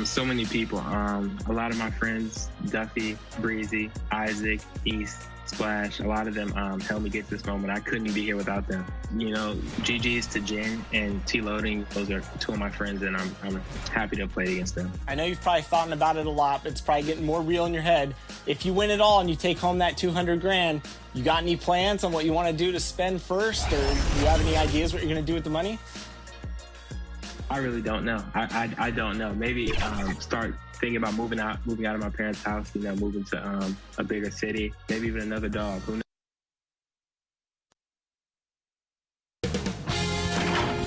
So many people. A lot of my friends, Duffy, Breezy, Isaac, East, Splash, a lot of them helped me get to this moment. I couldn't be here without them. You know, GG's to Jen and T-Loading. Those are two of my friends, and I'm happy to play against them. I know you've probably thought about it a lot, but it's probably getting more real in your head. If you win it all and you take home that $200,000, you got any plans on what you want to do to spend first, or do you have any ideas what you're going to do with the money? I really don't know. I don't know. Maybe start thinking about moving out of my parents' house, you know, moving to a bigger city, maybe even another dog. Who knows?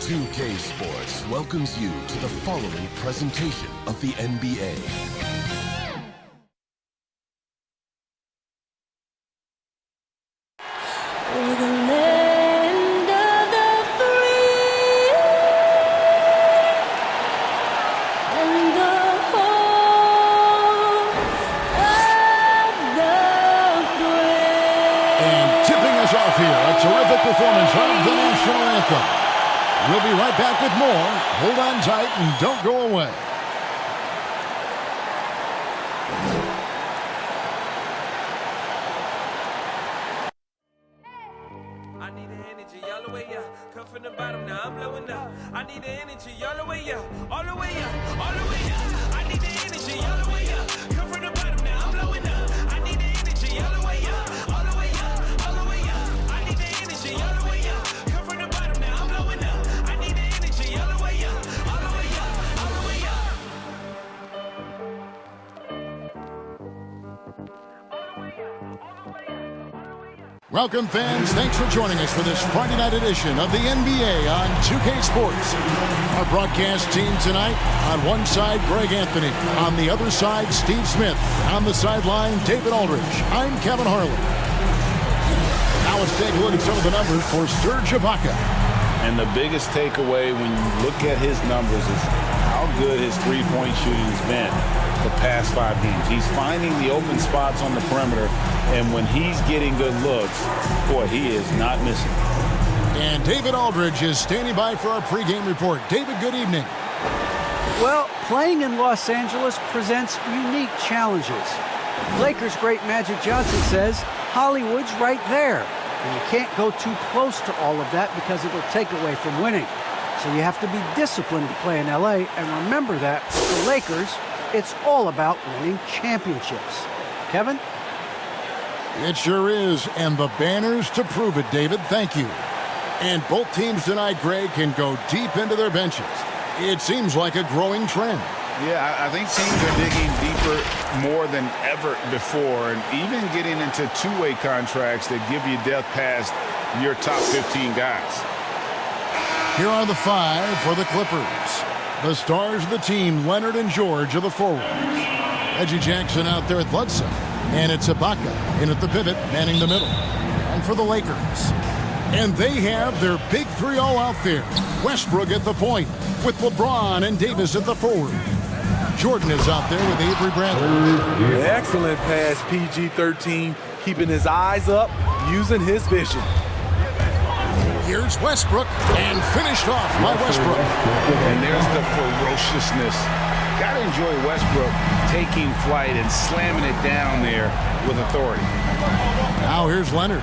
2K Sports welcomes you to the following presentation of the NBA. Performance of the national anthem. We'll be right back with more. Hold on tight and don't go away. I need the energy all the way up. Come from the bottom, now I'm blowing up. I need the energy all the way up. All the way up, all the way up. I need the energy all the way up. Come from the bottom, now I'm blowing up. I need the energy all the way up. All the way up, all the way up. I need the energy all the way up. Come from the bottom, now I'm blowing up. I need the energy all the way up. All the way up, all the way up. Welcome, fans. Thanks for joining us for this Friday night edition of the NBA on 2K Sports. Our broadcast team tonight, on one side, Greg Anthony. On the other side, Steve Smith. On the sideline, David Aldridge. I'm Kevin Harlan. Now let's take a look at some of the numbers for Serge Ibaka. And the biggest takeaway when you look at his numbers is how good his three-point shooting's been the past 5 games. He's finding the open spots on the perimeter, and when he's getting good looks, boy, he is not missing. And David Aldridge is standing by for our pregame report. David, good evening. Well, playing in Los Angeles presents unique challenges. Lakers great Magic Johnson says Hollywood's right there, and you can't go too close to all of that because it'll take away from winning. So you have to be disciplined to play in LA, and remember that for the Lakers, it's all about winning championships. Kevin? It sure is, and the banners to prove it, David. Thank you. And both teams tonight, Greg, can go deep into their benches. It seems like a growing trend. Yeah, I think teams are digging deeper more than ever before, and even getting into two-way contracts that give you depth past your top 15 guys. Here are the 5 for the Clippers. The stars of the team, Leonard and George, are the forwards. Reggie Jackson out there at Bledsoe. And it's Ibaka in at the pivot, manning the middle. And for the Lakers. And they have their big 3 all out there. Westbrook at the point, with LeBron and Davis at the forward. Jordan is out there with Avery Bradley. Excellent pass, PG-13, keeping his eyes up, using his vision. Here's Westbrook, and finished off by Westbrook. And there's the ferociousness. Gotta enjoy Westbrook taking flight and slamming it down there with authority. Now here's Leonard.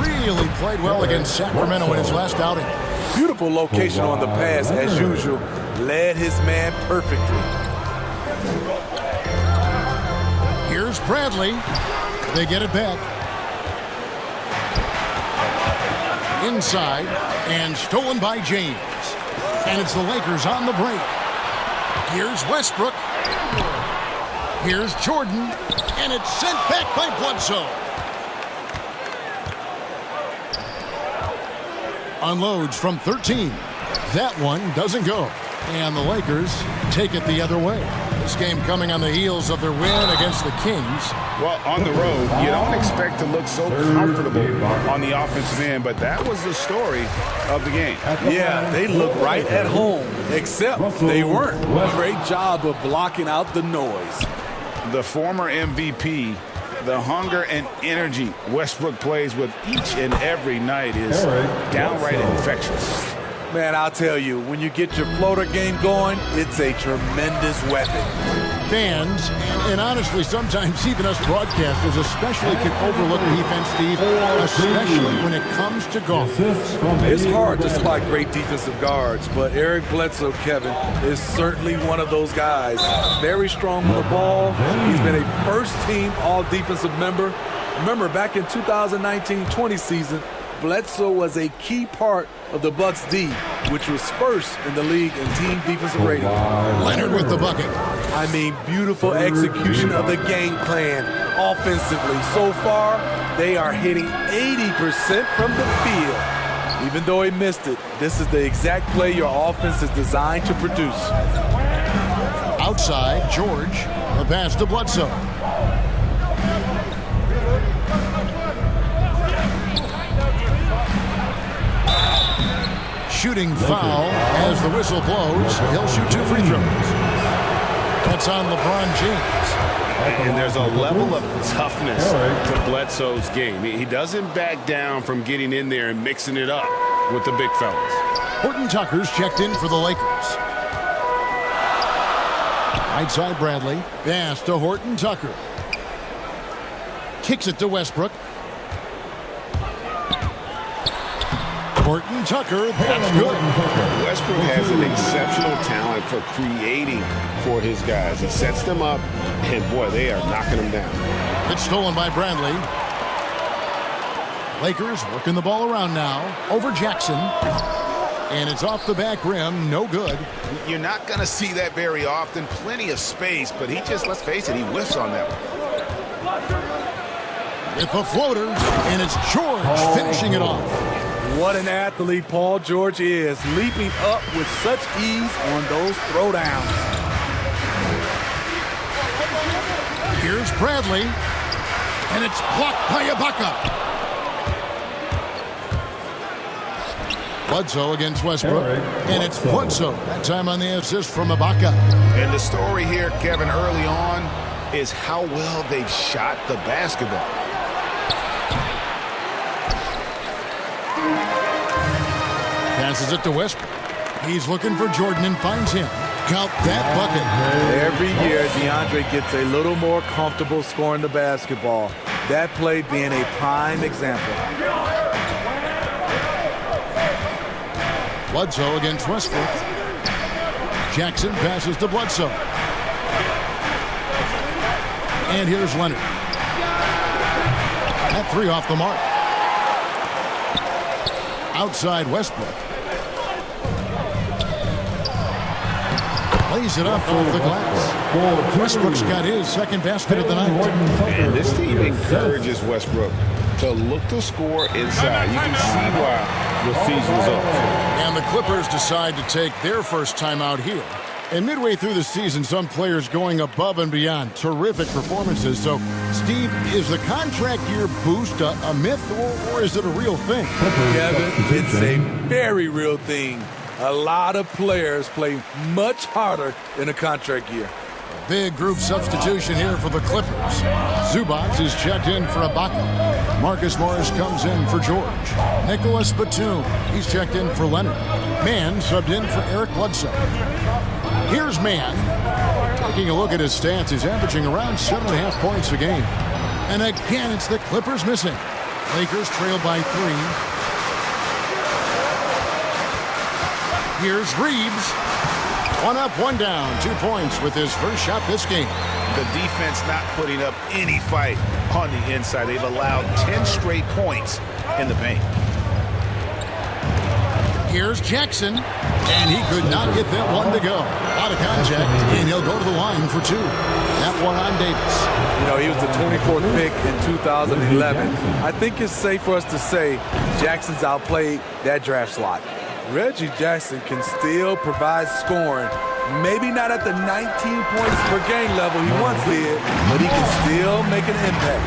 Really played well against Sacramento in his last outing. Beautiful location on the pass, as usual. Led his man perfectly. Here's Bradley. They get it back. Inside, and stolen by James. And it's the Lakers on the break. Here's Westbrook. Here's Jordan. And it's sent back by Bledsoe. Unloads from 13. That one doesn't go. And the Lakers take it the other way. This game coming on the heels of their win against the Kings. Well, on the road, you don't expect to look so comfortable on the offensive end, but that was the story of the game. Yeah, they look right at home, except they weren't. Great job of blocking out the noise. The former MVP, the hunger and energy Westbrook plays with each and every night is downright infectious. Man, I'll tell you, when you get your floater game going, it's a tremendous weapon. Fans, and honestly, sometimes even us broadcasters especially can overlook defense, Steve, especially when it comes to golf. It's hard to spot great defensive guards, but Eric Bledsoe, Kevin, is certainly one of those guys. Very strong with the ball. He's been a first-team all-defensive member. Remember, back in 2019-20 season, Bledsoe was a key part of the Bucks' D, which was first in the league in team defensive rating. Leonard with the bucket. I mean, beautiful execution of the game plan offensively. So far, they are hitting 80% from the field. Even though he missed it, this is the exact play your offense is designed to produce. Outside, George. The pass to Bledsoe. Shooting foul as the whistle blows. He'll shoot 2 free throws. That's on LeBron James. And there's a level of toughness to Bledsoe's game. He doesn't back down from getting in there and mixing it up with the big fellas. Horton Tucker's checked in for the Lakers. Right side, Bradley. Pass to Horton Tucker. Kicks it to Westbrook. Horton Tucker, that's good. Westbrook has an exceptional talent for creating for his guys. He sets them up, and boy, they are knocking them down. It's stolen by Bradley. Lakers working the ball around now. Over Jackson. And it's off the back rim. No good. You're not going to see that very often. Plenty of space, but he just, let's face it, he whiffs on that one. With the floater, and it's George finishing it off. What an athlete Paul George is, leaping up with such ease on those throwdowns. Here's Bradley, and it's blocked by Ibaka. Bledsoe against Westbrook, and it's Bledsoe. That time on the assist from Ibaka. And the story here, Kevin, early on is how well they've shot the basketball. Passes it to Westbrook. He's looking for Jordan and finds him. Count that bucket. Every year, DeAndre gets a little more comfortable scoring the basketball. That play being a prime example. Bledsoe against Westbrook. Jackson passes to Bledsoe. And here's Leonard. That 3 off the mark. Outside Westbrook. Lays it up off the glass. Westbrook's got his second basket of the night. And this team encourages Westbrook to look to score inside. You can see why with these results. And the Clippers decide to take their first time out here. And midway through the season, some players going above and beyond. Terrific performances. So, Steve, is the contract year boost a myth or is it a real thing? Kevin, it's a very real thing. A lot of players play much harder in a contract year. Big group substitution here for the Clippers. Zubac is checked in for Ibaka. Marcus Morris comes in for George. Nicholas Batum, he's checked in for Leonard. Mann subbed in for Eric Bledsoe. Here's Mann. Taking a look at his stats, he's averaging around 7.5 points a game. And again, it's the Clippers missing. Lakers trail by 3. Here's Reeves. 1 up, 1 down. 2 points with his first shot this game. The defense not putting up any fight on the inside. They've allowed 10 straight points in the paint. Here's Jackson, and he could not get that one to go. Out of contact, and he'll go to the line for 2. That one on Davis. You know, he was the 24th pick in 2011. I think it's safe for us to say Jackson's outplayed that draft slot. Reggie Jackson can still provide scoring. Maybe not at the 19 points per game level he once did, but he can still make an impact.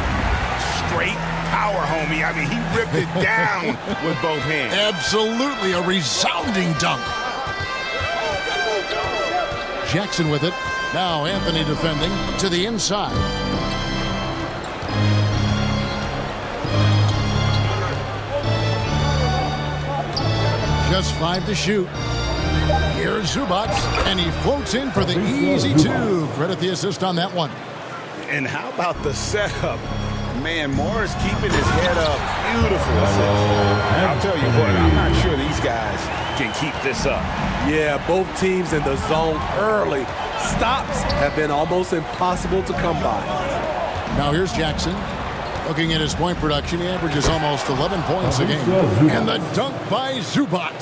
Straight power, homie. I mean, he ripped it down with both hands. Absolutely a resounding dunk. Jackson with it. Now Anthony defending to the inside. Just 5 to shoot. Here's Zubac, and he floats in for the easy 2. Credit the assist on that one. And how about the setup? Man, Morris keeping his head up. Beautiful assist. I'll tell you what, I'm not sure these guys can keep this up. Yeah, both teams in the zone early. Stops have been almost impossible to come by. Now here's Jackson. Looking at his point production, he averages almost 11 points a game. And the dunk by Zubac.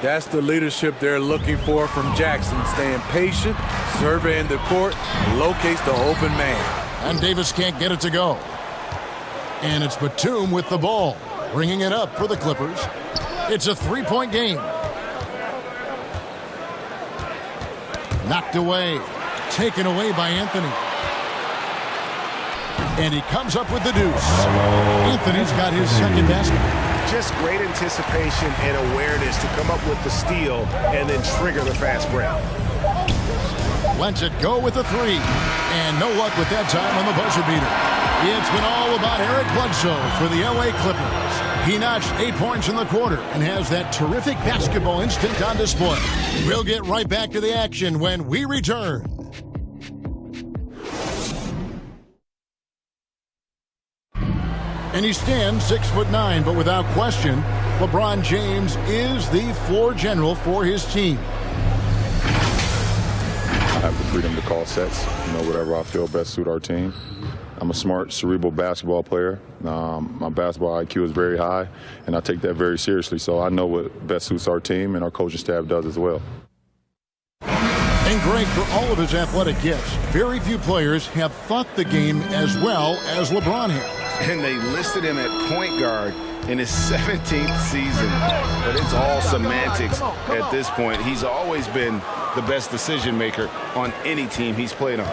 That's the leadership they're looking for from Jackson. Staying patient, surveying the court, locates the open man. And Davis can't get it to go. And it's Batum with the ball, bringing it up for the Clippers. It's a 3-point game. Knocked away, taken away by Anthony. And he comes up with the deuce. Anthony's got his second basket. Just great anticipation and awareness to come up with the steal and then trigger the fast break. Lets it go with a 3. And no luck with that time on the buzzer beater. It's been all about Eric Bledsoe for the LA Clippers. He notched 8 points in the quarter and has that terrific basketball instinct on display. We'll get right back to the action when we return. And he stands 6'9", but without question, LeBron James is the floor general for his team. I have the freedom to call sets, whatever I feel best suit our team. I'm a smart, cerebral basketball player. My basketball IQ is very high, and I take that very seriously. So I know what best suits our team, and our coaching staff does as well. And Greg, for all of his athletic gifts, very few players have thought the game as well as LeBron has. And they listed him at point guard in his 17th season. But it's all semantics at this point. He's always been the best decision maker on any team he's played on.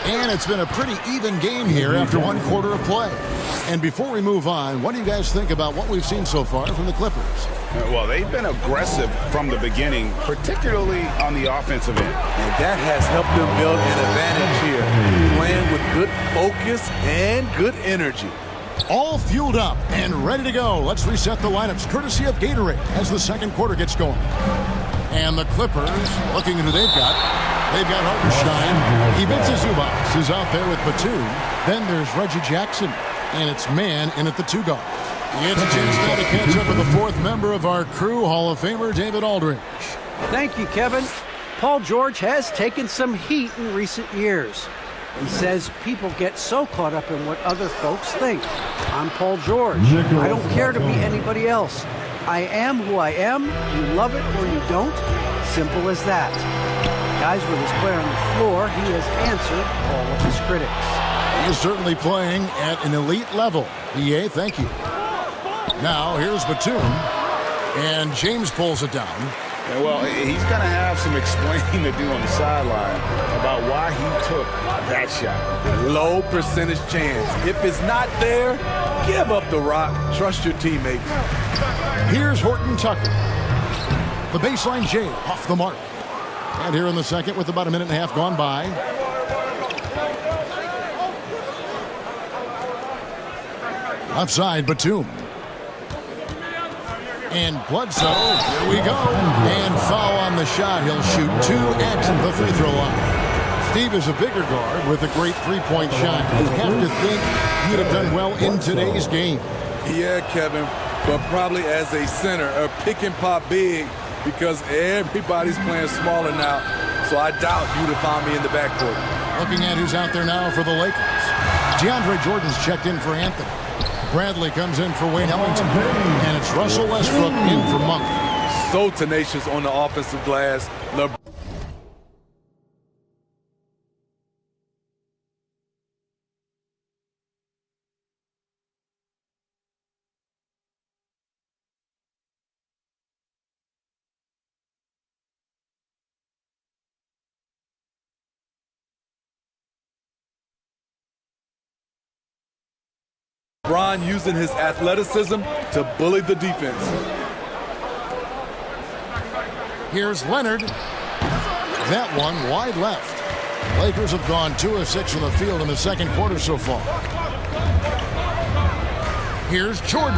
And it's been a pretty even game here after 1 quarter of play. And before we move on, what do you guys think about what we've seen so far from the Clippers? Well, they've been aggressive from the beginning, particularly on the offensive end. And that has helped them build an advantage here, playing with good focus and good energy. All fueled up and ready to go. Let's reset the lineups courtesy of Gatorade as the second quarter gets going. And the Clippers, looking at who they've got Hartenstein. Ivica Zubac is out there with Batum. Then there's Reggie Jackson. And it's man in at the 2 guard. It's a chance now to catch up with the 4th member of our crew, Hall of Famer David Aldridge. Thank you, Kevin. Paul George has taken some heat in recent years. He says people get so caught up in what other folks think. I'm Paul George. I don't care to be anybody else. I am who I am. You love it or you don't. Simple as that. Guys, with his player on the floor, he has answered all of his critics. He is certainly playing at an elite level. EA, thank you. Now, here's Batum. And James pulls it down. Yeah, well, he's going to have some explaining to do on the sideline about why he took that shot. Low percentage chance. If it's not there, give up the rock. Trust your teammates. Here's Horton Tucker. The baseline J off the mark. And here in the second with about a minute and a half gone by. Outside Batum. And Bledsoe, here we go. And foul on the shot. He'll shoot 2 at the free throw line. Steve is a bigger guard with a great 3-point shot. You have to think he'd have done well in today's game. Yeah, Kevin, but probably as a center, a pick and pop big because everybody's playing smaller now. So I doubt you'd have found me in the backcourt. Looking at who's out there now for the Lakers. DeAndre Jordan's checked in for Anthony. Bradley comes in for Wayne Ellington. And it's Russell Westbrook in for Monk. So tenacious on the offensive glass. LeBron using his athleticism to bully the defense. Here's Leonard. That one wide left. Lakers have gone 2 of 6 from the field in the second quarter so far. Here's Jordan.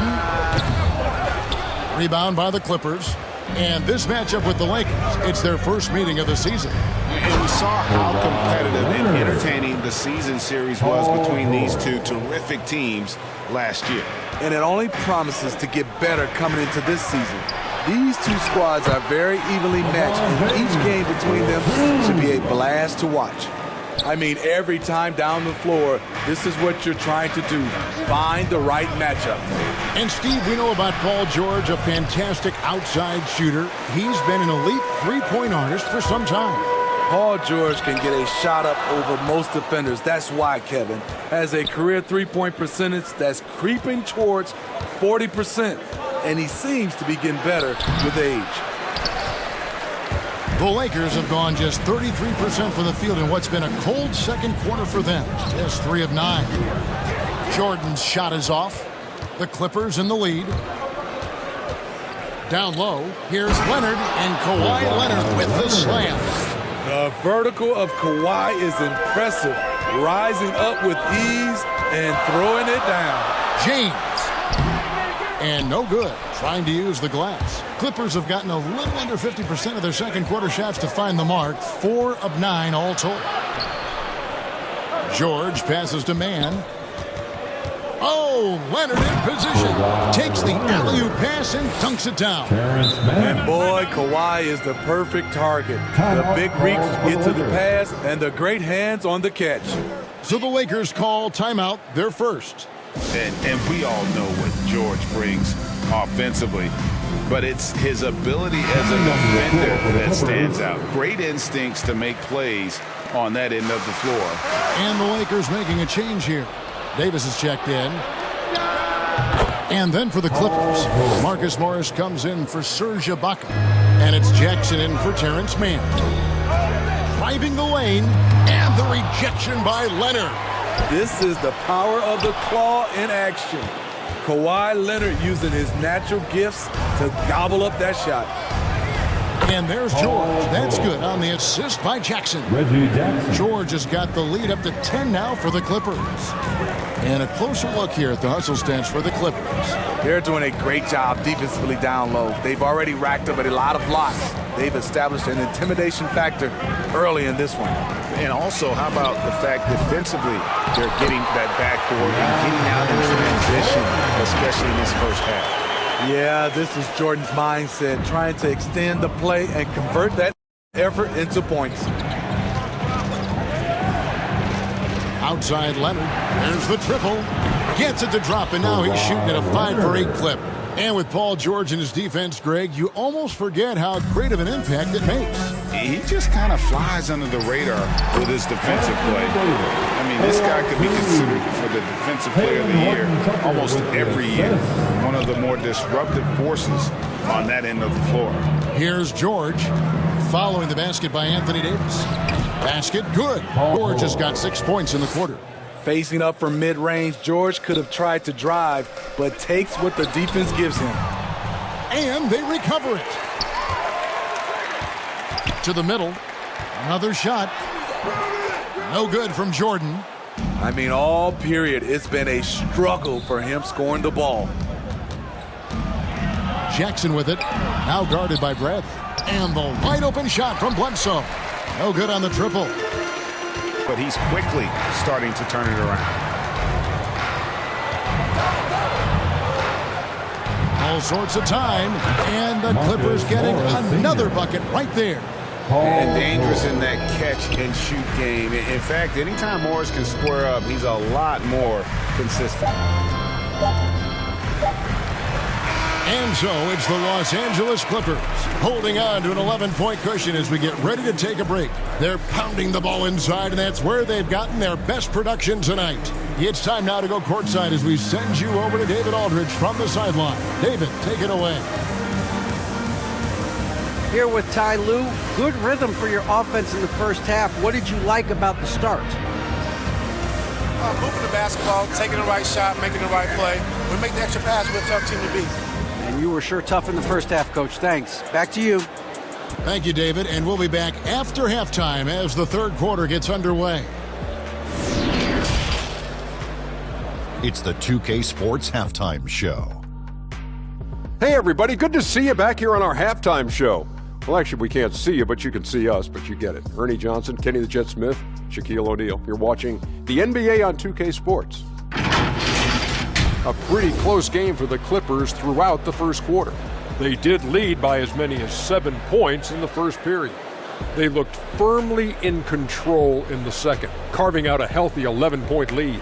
Rebound by the Clippers. And this matchup with the Lakers, it's their first meeting of the season. And we saw how competitive and entertaining the season series was between these two terrific teams last year. And it only promises to get better coming into this season. These two squads are very evenly matched, and each game between them should be a blast to watch. I mean, every time down the floor, this is what you're trying to do. Find the right matchup. And Steve, we know about Paul George, a fantastic outside shooter. He's been an elite three-point artist for some time. Paul George can get a shot up over most defenders. That's why Kevin has a career three-point percentage that's creeping towards 40%, and he seems to be getting better with age. The Lakers have gone just 33% from the field in what's been a cold second quarter for them. Just 3 of 9. Jordan's shot is off. The Clippers in the lead. Down low, here's Leonard, and Kawhi Leonard with the slam. The vertical of Kawhi is impressive, rising up with ease and throwing it down. James. And no good, trying to use the glass. Clippers have gotten a little under 50% of their second quarter shots to find the mark. 4 of 9 all told. George passes to Mann. Oh, Leonard in position. Takes the alley-oop pass and dunks it down. And boy, Kawhi is the perfect target. The big reach to get to the pass and the great hands on the catch. So the Lakers call timeout, their first. And we all know what George brings offensively, but it's his ability as a defender that stands out. Great instincts to make plays on that end of the floor. And the Lakers making a change here. Davis is checked in. And then for the Clippers, Marcus Morris comes in for Serge Ibaka. And it's Jackson in for Terrence Mann. Driving the lane, and the rejection by Leonard. This is the power of the claw in action. Kawhi Leonard using his natural gifts to gobble up that shot. And there's George. That's good on the assist by Jackson. George has got the lead up to 10 now for the Clippers. And a closer look here at the hustle stats for the Clippers. They're doing a great job defensively down low. They've already racked up a lot of blocks. They've established an intimidation factor early in this one. And also, how about the fact defensively, they're getting that backboard and getting out in transition, especially in this first half. Yeah, this is Jordan's mindset, trying to extend the play and convert that effort into points. Outside Leonard, there's the triple. Gets it to drop, and now he's shooting at a 5-for-8 clip. And with Paul George and his defense, Greg, you almost forget how great of an impact it makes. He just kind of flies under the radar with his defensive play. I mean, this guy could be considered for the Defensive Player of the Year almost every year. One of the more disruptive forces on that end of the floor. Here's George, following the basket by Anthony Davis. Basket, good. George has got 6 points in the quarter. Facing up from mid-range, George could have tried to drive, but takes what the defense gives him. And they recover it. To the middle. Another shot. No good from Jordan. I mean, all period, it's been a struggle for him scoring the ball. Jackson with it. Now guarded by Bradley. And the wide open shot from Bledsoe. No good on the triple. But he's quickly starting to turn it around. All sorts of time, and the Clippers getting another bucket right there. And dangerous in that catch and shoot game. In fact, anytime Morris can square up, he's a lot more consistent. And so it's the Los Angeles Clippers holding on to an 11-point cushion as we get ready to take a break. They're pounding the ball inside, and that's where they've gotten their best production tonight. It's time now to go courtside as we send you over to David Aldridge from the sideline. David, take it away. Here with Ty Lue, good rhythm for your offense in the first half. What did you like about the start? Moving the basketball, taking the right shot, making the right play. We make the extra pass, we're a tough team to beat. And you were sure tough in the first half, Coach. Thanks. Back to you. Thank you, David. And we'll be back after halftime as the third quarter gets underway. It's the 2K Sports Halftime Show. Hey everybody, good to see you back here on our halftime show. Well, actually, we can't see you, but you can see us, but you get it. Ernie Johnson, Kenny the Jet Smith, Shaquille O'Neal. You're watching the NBA on 2K Sports. A pretty close game for the Clippers throughout the first quarter. They did lead by as many as 7 points in the first period. They looked firmly in control in the second, carving out a healthy 11-point lead.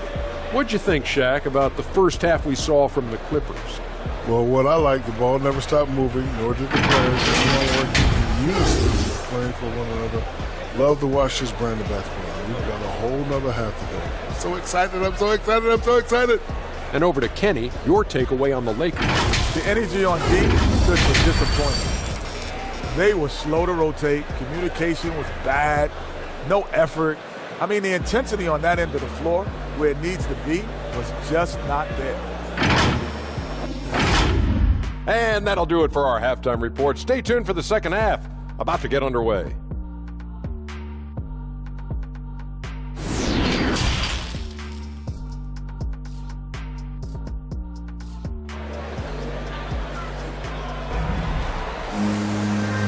What'd you think, Shaq, about the first half we saw from the Clippers? Well, what I like, the ball never stopped moving, nor did the players. Everyone working in unison, playing for one another. Love to watch this brand of basketball. We've got a whole nother half to go. I'm so excited, I'm so excited, I'm so excited. And over to Kenny, your takeaway on the Lakers. The energy on D was disappointing. They were slow to rotate. Communication was bad. No effort. I mean, the intensity on that end of the floor, where it needs to be, was just not there. And that'll do it for our halftime report. Stay tuned for the second half, about to get underway.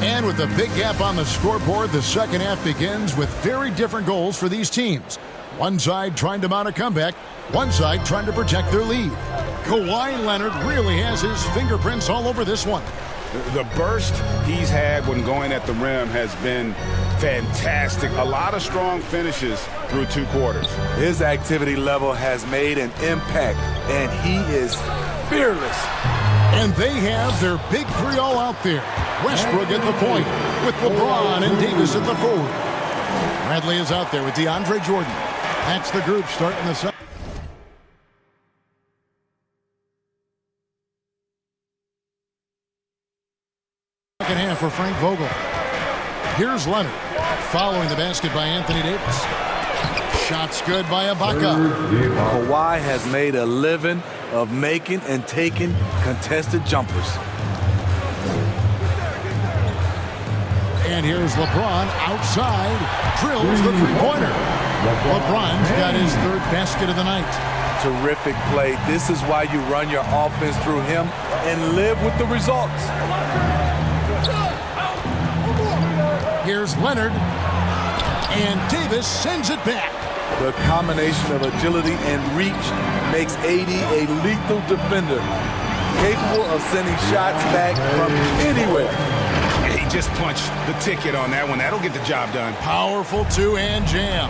And with a big gap on the scoreboard, the second half begins with very different goals for these teams. One side trying to mount a comeback, one side trying to protect their lead. Kawhi Leonard really has his fingerprints all over this one. The burst he's had when going at the rim has been fantastic. A lot of strong finishes through 2 quarters. His activity level has made an impact, and he is fearless. And they have their big 3 all out there. Westbrook at the point with LeBron and Davis at the forward. Bradley is out there with DeAndre Jordan. That's the group starting the second. Second half for Frank Vogel. Here's Leonard following the basket by Anthony Davis. Shots good by Ibaka. Kawhi has made a living of making and taking contested jumpers. And here's LeBron outside, drills the three-pointer. LeBron's got his 3rd basket of the night. Terrific play. This is why you run your offense through him and live with the results. Here's Leonard, and Davis sends it back. The combination of agility and reach makes AD a lethal defender, capable of sending shots back from anywhere. He just punched the ticket on that one. That'll get the job done. Powerful 2-hand jam.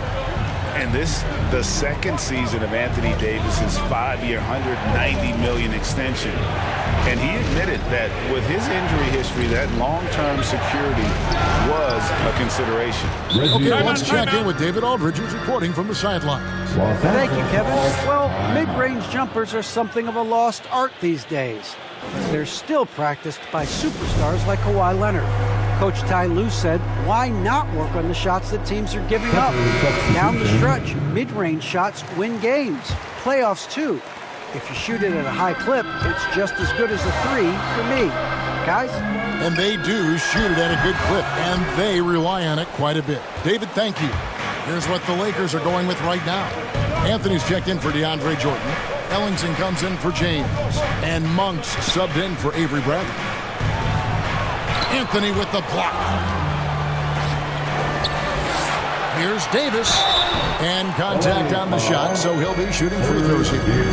And this, the second season of Anthony Davis's 5-year, $190 million extension. And he admitted that with his injury history, that long-term security was a consideration. Okay, let's check in with David Aldridge, who's reporting from the sidelines. Thank you, Kevin. Well, mid-range jumpers are something of a lost art these days. They're still practiced by superstars like Kawhi Leonard. Coach Ty Lue said, why not work on the shots that teams are giving up? Down the stretch, mid-range shots win games. Playoffs, too. If you shoot it at a high clip, it's just as good as a 3 for me. Guys? And they do shoot it at a good clip, and they rely on it quite a bit. David, thank you. Here's what the Lakers are going with right now. Anthony's checked in for DeAndre Jordan. Ellington comes in for James. And Monk's subbed in for Avery Bradley. Anthony with the block. Here's Davis. And contact on the shot, so he'll be shooting free throws here.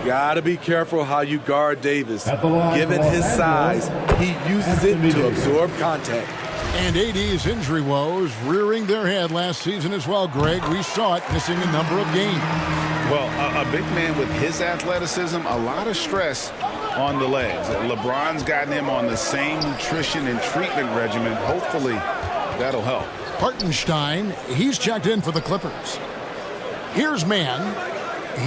Gotta be careful how you guard Davis. Given his size, he uses it to absorb contact. And AD's injury woes rearing their head last season as well, Greg. We saw it, missing a number of games. Well, a big man with his athleticism, a lot of stress on the legs. LeBron's gotten him on the same nutrition and treatment regimen. Hopefully, that'll help. Hartenstein, he's checked in for the Clippers. Here's Mann.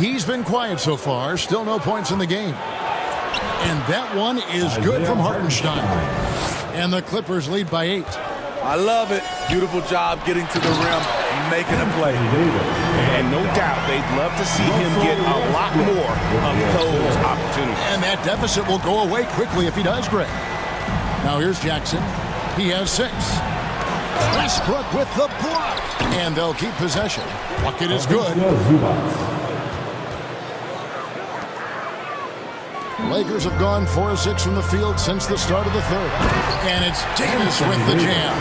He's been quiet so far. Still no points in the game. And that one is good from Hartenstein. And the Clippers lead by 8. I love it. Beautiful job getting to the rim, making a play. And no doubt they'd love to see him get a lot more of those opportunities. And that deficit will go away quickly if he does, Greg. Now here's Jackson. He has 6. Westbrook with the block. And they'll keep possession. Bucket is good. Lakers have gone 4 of 6 from the field since the start of the third. And it's Davis with the jam.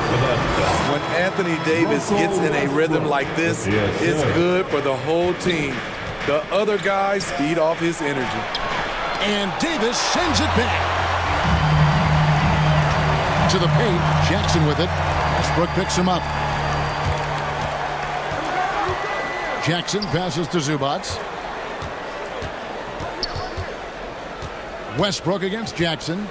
When Anthony Davis gets in a rhythm like this, it's good for the whole team. The other guys feed off his energy. And Davis sends it back. To the paint, Jackson with it. Westbrook picks him up. Jackson passes to Zubac. Westbrook against Jackson.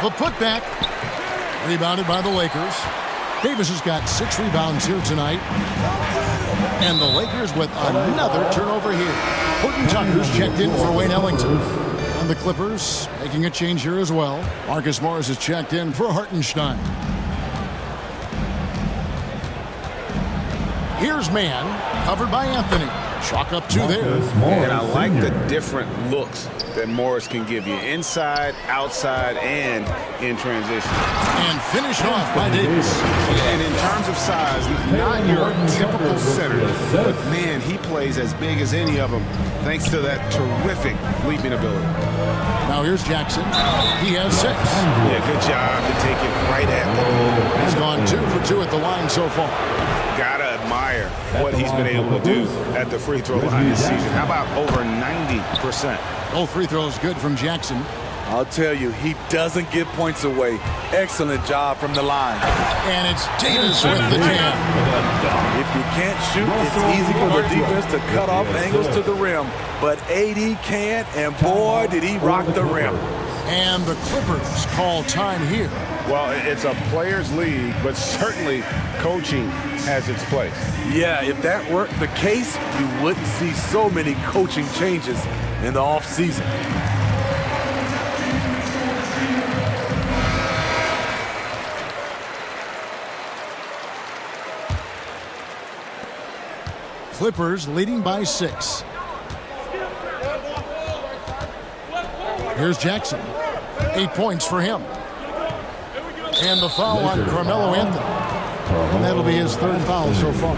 The putback. Rebounded by the Lakers. Davis has got 6 rebounds here tonight. And the Lakers with another turnover here. Horton Tucker's checked in for Wayne Ellington. And the Clippers making a change here as well. Marcus Morris is checked in for Hartenstein. Here's man, covered by Anthony. Chalk up 2 there. And I like the different looks that Morris can give you. Inside, outside, and in transition. And finished off by Davis. And in terms of size, not your typical center, but man, he plays as big as any of them thanks to that terrific leaping ability. Now here's Jackson. He has 6. Yeah, good job to take it right at the goal. He's gone 2 for 2 at the line so far. Gotta admire what he's been able to do at the free throw line this season. How about over 90%? Both free throws good from Jackson. I'll tell you, he doesn't give points away. Excellent job from the line. And it's Davis with the jam. If you can't shoot, it's easy for the defense to cut off angles to the rim. But AD can, and boy, did he rock the rim. And the Clippers call time here. Well, it's a players' league, but certainly coaching has its place. Yeah, if that were the case, you wouldn't see so many coaching changes in the offseason. Clippers leading by 6. Here's Jackson. 8 points for him. And the foul on Carmelo Anthony. And that'll be his 3rd foul so far.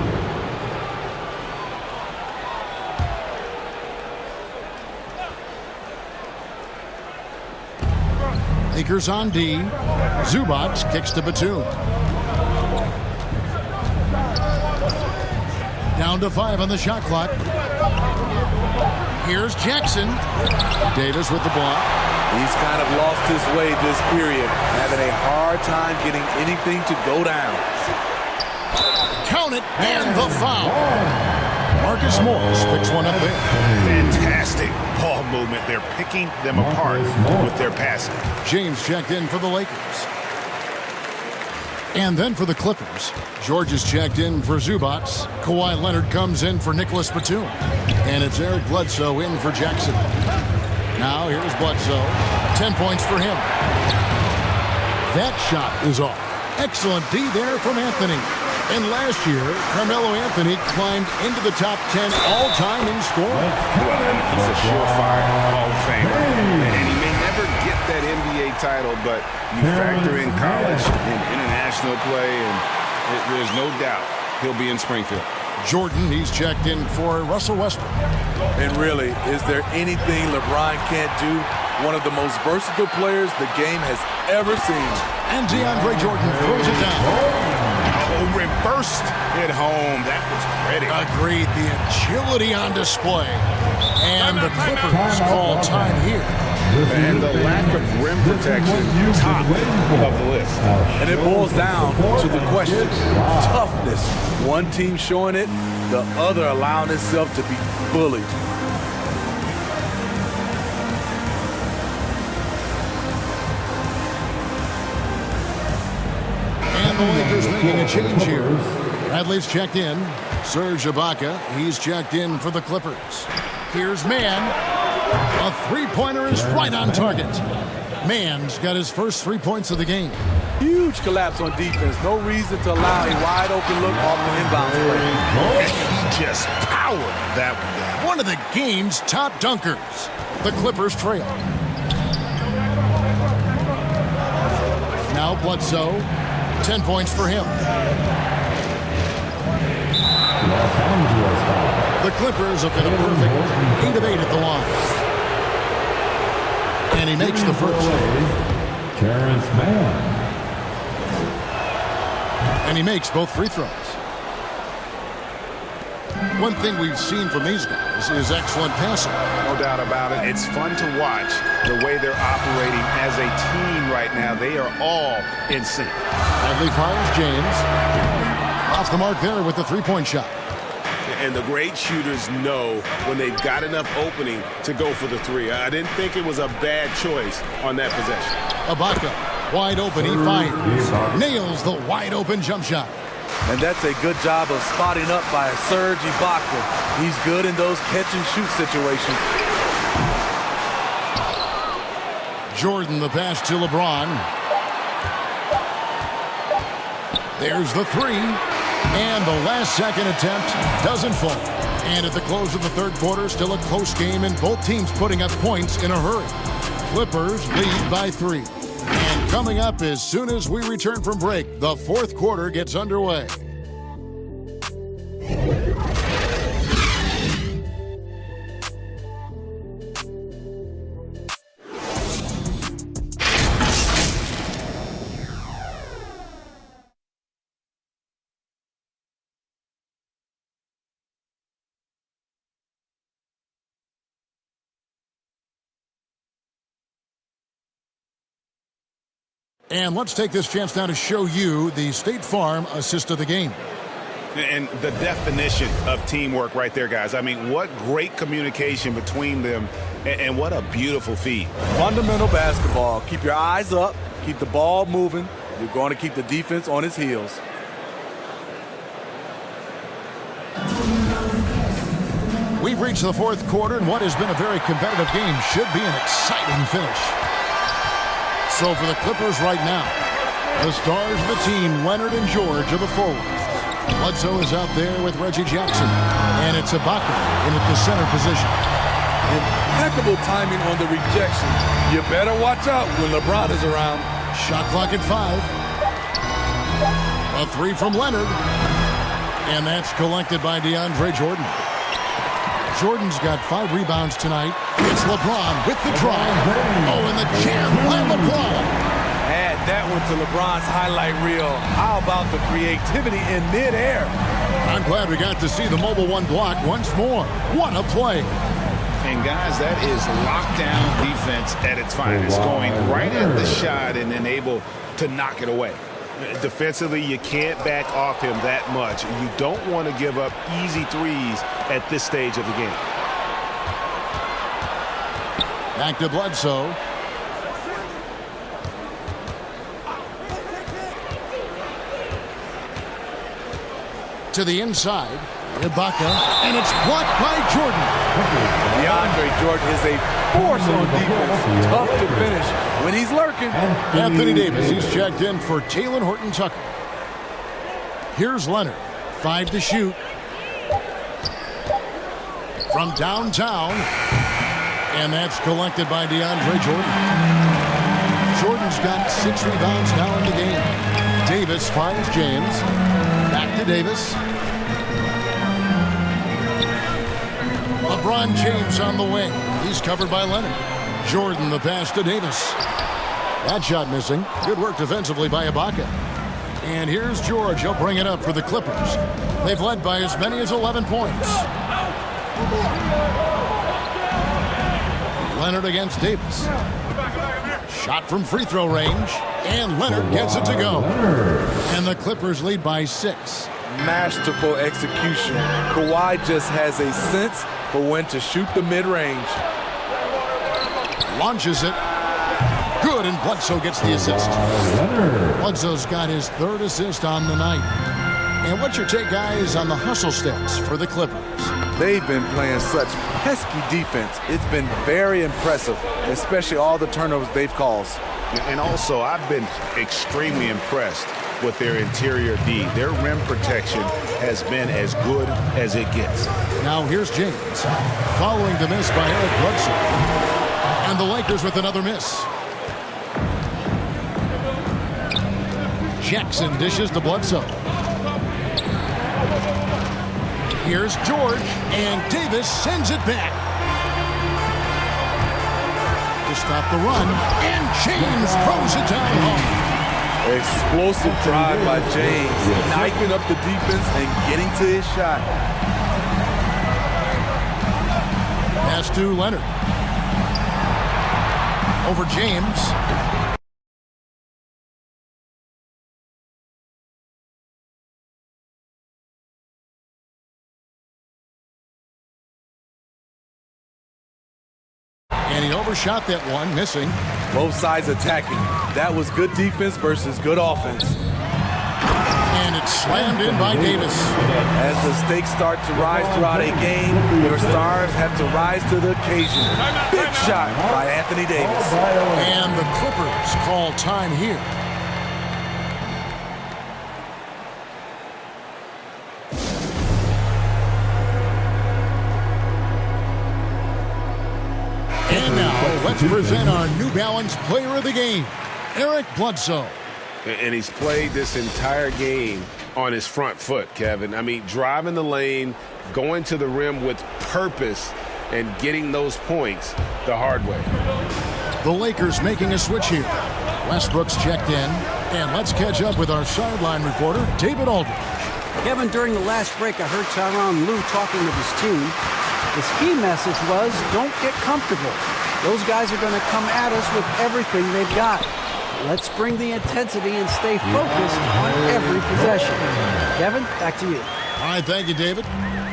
Lakers on D. Zubac kicks to Batum. Down to 5 on the shot clock. Here's Jackson. Davis with the block. He's kind of lost his way this period, having a hard time getting anything to go down. Count it, and the foul. Marcus Morris picks one up there. Fantastic ball movement. They're picking them apart with their passing. James checked in for the Lakers. And then for the Clippers, George is checked in for Zubac. Kawhi Leonard comes in for Nicholas Batum. And it's Eric Bledsoe in for Jackson. Now here's Bledsoe. 10 points for him. That shot is off. Excellent D there from Anthony. And last year, Carmelo Anthony climbed into the top 10 all-time in scoring. Well, and he's a surefire Hall of Famer. And he may never get that NBA title, but you factor in college and international play, and there's no doubt he'll be in Springfield. Jordan, he's checked in for Russell Westbrook. And really, is there anything LeBron can't do? One of the most versatile players the game has ever seen. And DeAndre Jordan throws it down. Oh, reversed it home. That was pretty. Agreed. The agility on display. And the Clippers call time here. And the lack of rim protection, top of the list. And it boils down to the question, toughness. One team showing it, the other allowing itself to be bullied. And the Lakers making a change here. Bradley's checked in. Serge Ibaka, he's checked in for the Clippers. Here's Mann. A three-pointer is right on target. Mann's got his first 3 points of the game. Huge collapse on defense. No reason to allow a wide-open look off the inbound play. And he just powered that one down. One of the game's top dunkers. The Clippers trail. Now Bledsoe. 10 points for him. The Clippers have been a perfect 8 of 8 at the line. And he makes the first. Terrence Mann. And he makes both free throws. One thing we've seen from these guys is excellent passing. No doubt about it. It's fun to watch the way they're operating as a team right now. They are all in sync. Bradley finds James. Off the mark there with the three-point shot. And the great shooters know when they've got enough opening to go for the three. I didn't think it was a bad choice on that possession. Ibaka, wide open, he fires. Nails the wide open jump shot. And that's a good job of spotting up by Serge Ibaka. He's good in those catch-and-shoot situations. Jordan, the pass to LeBron. There's the three. And the last second attempt doesn't fall. And at the close of the third quarter, still a close game and both teams putting up points in a hurry. Clippers lead by 3. And coming up as soon as we return from break, the fourth quarter gets underway. And let's take this chance now to show you the State Farm assist of the game. And the definition of teamwork right there, guys. I mean, what great communication between them, and what a beautiful feed. Fundamental basketball. Keep your eyes up. Keep the ball moving. You're going to keep the defense on its heels. We've reached the fourth quarter, and what has been a very competitive game should be an exciting finish. So for the Clippers right now, the stars of the team, Leonard and George, are the forwards. Bledsoe is out there with Reggie Jackson, and it's Ibaka in at the center position. Impeccable timing on the rejection. You better watch out when LeBron is around. Shot clock at 5. A three from Leonard, and that's collected by DeAndre Jordan. Jordan's got 5 rebounds tonight. It's LeBron with the drive. Oh, and the jam by LeBron. Add that one to LeBron's highlight reel. How about the creativity in midair? I'm glad we got to see the mobile one block once more. What a play. And guys, that is lockdown defense at its finest. Going right at the shot and then able to knock it away. Defensively, you can't back off him that much. You don't want to give up easy threes at this stage of the game. Back to Bledsoe. To the inside. Ibaka. And it's blocked by Jordan. DeAndre Jordan is a force on defense. Tough to finish when he's lurking. Anthony Davis, he's checked in for Talen Horton-Tucker. Here's Leonard. 5 to shoot. From downtown. And that's collected by DeAndre Jordan. Jordan's got 6 rebounds now in the game. Davis finds James. Back to Davis. LeBron James on the wing. He's covered by Leonard. Jordan the pass to Davis. That shot missing. Good work defensively by Ibaka. And here's George. He'll bring it up for the Clippers. They've led by as many as 11 points. Leonard against Davis. Shot from free throw range. And Leonard gets it to go. And the Clippers lead by 6. Masterful execution. Kawhi just has a sense for when to shoot the mid-range. Launches it. Good, and Bledsoe gets the assist. Bledsoe's got his 3rd assist on the night. And what's your take, guys, on the hustle stats for the Clippers? They've been playing such pesky defense. It's been very impressive, especially all the turnovers they've caused. And also, I've been extremely impressed with their interior D. Their rim protection has been as good as it gets. Now here's James, following the miss by Eric Bledsoe. And the Lakers with another miss. Jackson dishes to Bledsoe. Here's George, and Davis sends it back. To stop the run, and James throws it down home. Explosive drive by James, knifing up the defense and getting to his shot. Pass to Leonard. Over James. And he overshot that one, missing. Both sides attacking. That was good defense versus good offense. And it's slammed in by Davis. As the stakes start to rise throughout a game, your stars have to rise to the occasion. Big shot by Anthony Davis. And the Clippers call time here. And now, let's present our New Balance Player of the Game, Eric Bledsoe. And he's played this entire game on his front foot, Kevin. I mean, driving the lane, going to the rim with purpose, and getting those points the hard way. The Lakers making a switch here. Westbrook's checked in. And let's catch up with our sideline reporter, David Aldridge. Kevin, during the last break, I heard Tyronn Lue talking with his team. His key message was, don't get comfortable. Those guys are going to come at us with everything they've got. Let's bring the intensity and stay focused on every possession. Kevin, back to you. All right, thank you, David.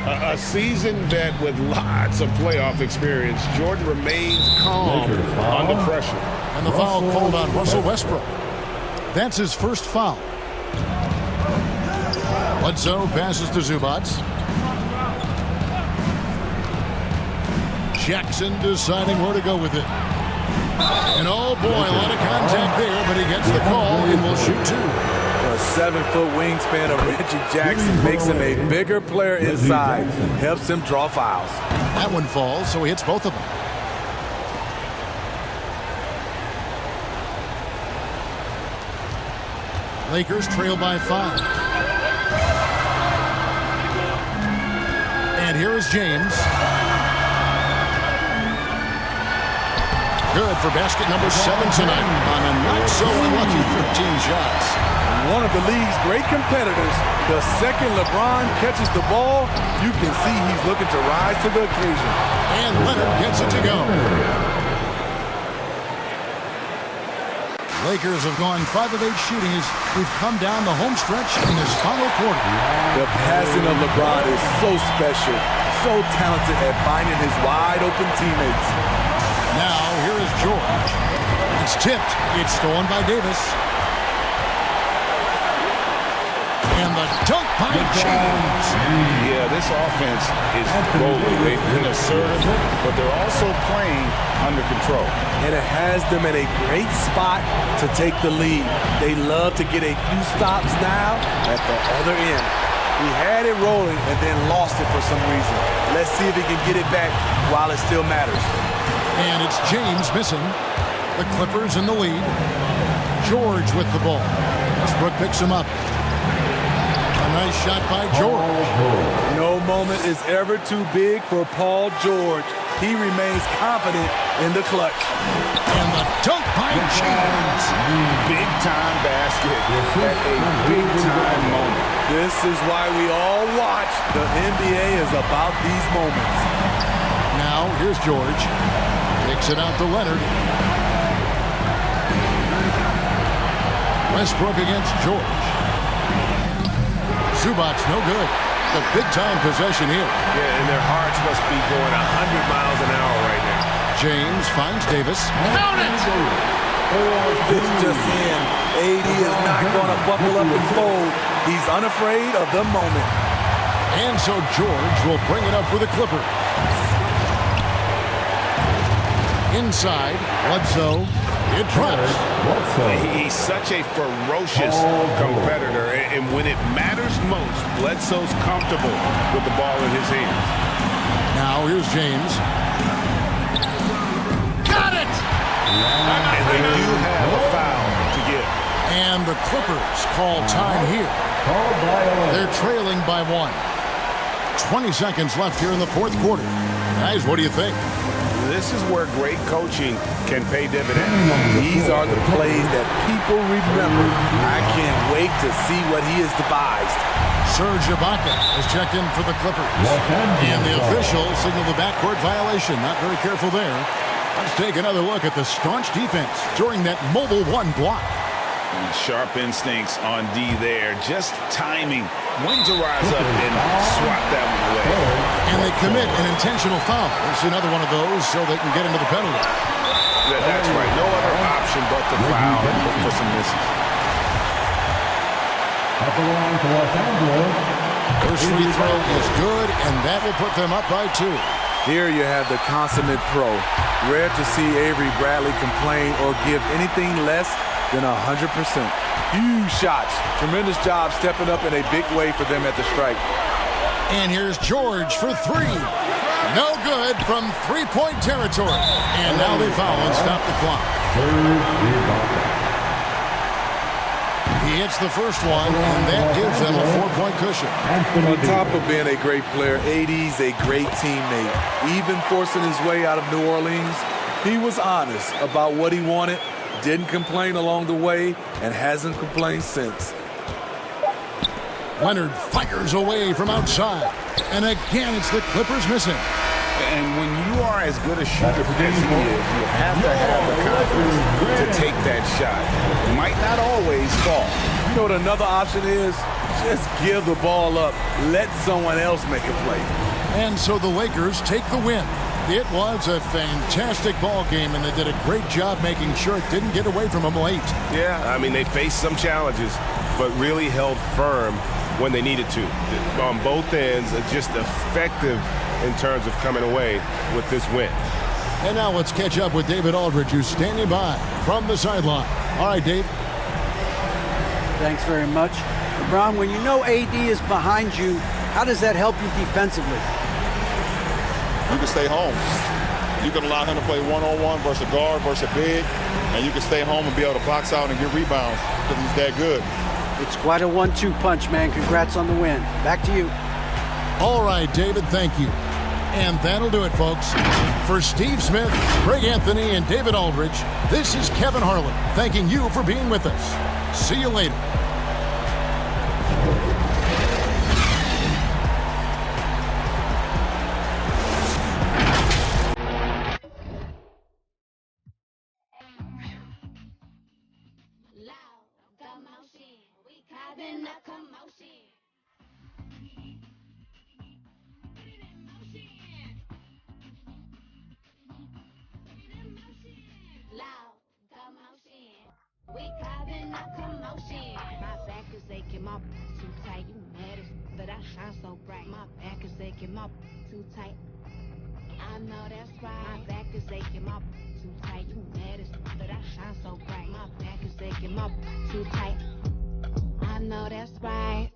A seasoned vet with lots of playoff experience, Jordan remains calm under pressure. And the foul called on Russell Westbrook. That's his first foul. Bledsoe passes to Zubac. Jackson deciding where to go with it. And oh boy, a lot of contact there, but he gets the call and will shoot two. A 7-foot wingspan of Reggie Jackson makes him a bigger player inside, helps him draw fouls. That one falls, so he hits both of them. Lakers trail by 5. And here is James. Good for basket number 7 tonight on a not-so-unlucky 13 shots. One of the league's great competitors. The second LeBron catches the ball, you can see he's looking to rise to the occasion. And Leonard gets it to go. Lakers have gone 5 of 8 shooting as we've come down the home stretch in this final quarter. The passing of LeBron is so special, so talented at finding his wide-open teammates. Now, here is George. It's tipped. It's stolen by Davis. And the dunk by James. Yeah, this offense is rolling. They've been assertive, but they're also playing under control. And it has them in a great spot to take the lead. They love to get a few stops now at the other end. He had it rolling and then lost it for some reason. Let's see if he can get it back while it still matters. And it's James missing. The Clippers in the lead. George with the ball. Westbrook picks him up. A nice shot by George. No moment is ever too big for Paul George. He remains confident in the clutch. And the dunk by James. Big-time basket at a big-time moment. This is why we all watch. The NBA is about these moments. Now, here's George. Kicks it out to Leonard. Westbrook against George. Zubac, no good. The big-time possession here. Yeah, and their hearts must be going 100 miles an hour right now. James finds Davis. Count it! This just in. AD is not going to buckle up and fold. He's unafraid of the moment. And so George will bring it up for the Clippers. Inside, Bledsoe, it drops. He's such a ferocious competitor, and when it matters most, Bledsoe's comfortable with the ball in his hands. Now here's James. Got it! And they do have a foul to give. And the Clippers call time here. They're trailing by 1. 20 seconds left here in the fourth quarter. Guys, what do you think? This is where great coaching can pay dividends. These are the plays that people remember. I can't wait to see what he has devised. Serge Ibaka is checked in for the Clippers. And the official signaled the backcourt violation. Not very careful there. Let's take another look at the staunch defense during that mobile one block. Sharp instincts on D there. Just timing when to rise up and swat that one away. And they commit an intentional foul. It's another one of those so they can get into the penalty. That's right. No other option but to foul and look for some misses. At the line for Los Angeles. First free throw is good, and that will put them up by 2. Here you have the consummate pro. Rare to see Avery Bradley complain or give anything less than 100%. Huge shots. Tremendous job stepping up in a big way for them at the stripe. And here's George for 3. No good from three-point territory. And now they foul and stop the clock. He hits the first one, and that gives them a 4-point cushion. On top of being a great player, AD's a great teammate. Even forcing his way out of New Orleans, he was honest about what he wanted, didn't complain along the way, and hasn't complained since. Leonard fires away from outside. And again, it's the Clippers missing. And when you are as good a shooter as he is, you have to have the confidence to take that shot. It might not always fall. You know what another option is? Just give the ball up. Let someone else make a play. And so the Lakers take the win. It was a fantastic ball game, and they did a great job making sure it didn't get away from them late. Yeah, I mean, they faced some challenges, but really held firm when they needed to. On both ends, just effective in terms of coming away with this win. And now let's catch up with David Aldridge, who's standing by from the sideline. All right, Dave. Thanks very much. LeBron, when you know AD is behind you, how does that help you defensively? You can stay home. You can allow him to play one-on-one versus a guard versus a big, and you can stay home and be able to box out and get rebounds because he's that good. It's quite a 1-2 punch, man. Congrats on the win. Back to you. All right, David, thank you. And that'll do it, folks. For Steve Smith, Greg Anthony, and David Aldridge, this is Kevin Harlan thanking you for being with us. See you later. I know that's right. My back is aching, my too tight. You mad as but I shine so bright. My back is aching, my too tight. I know that's right.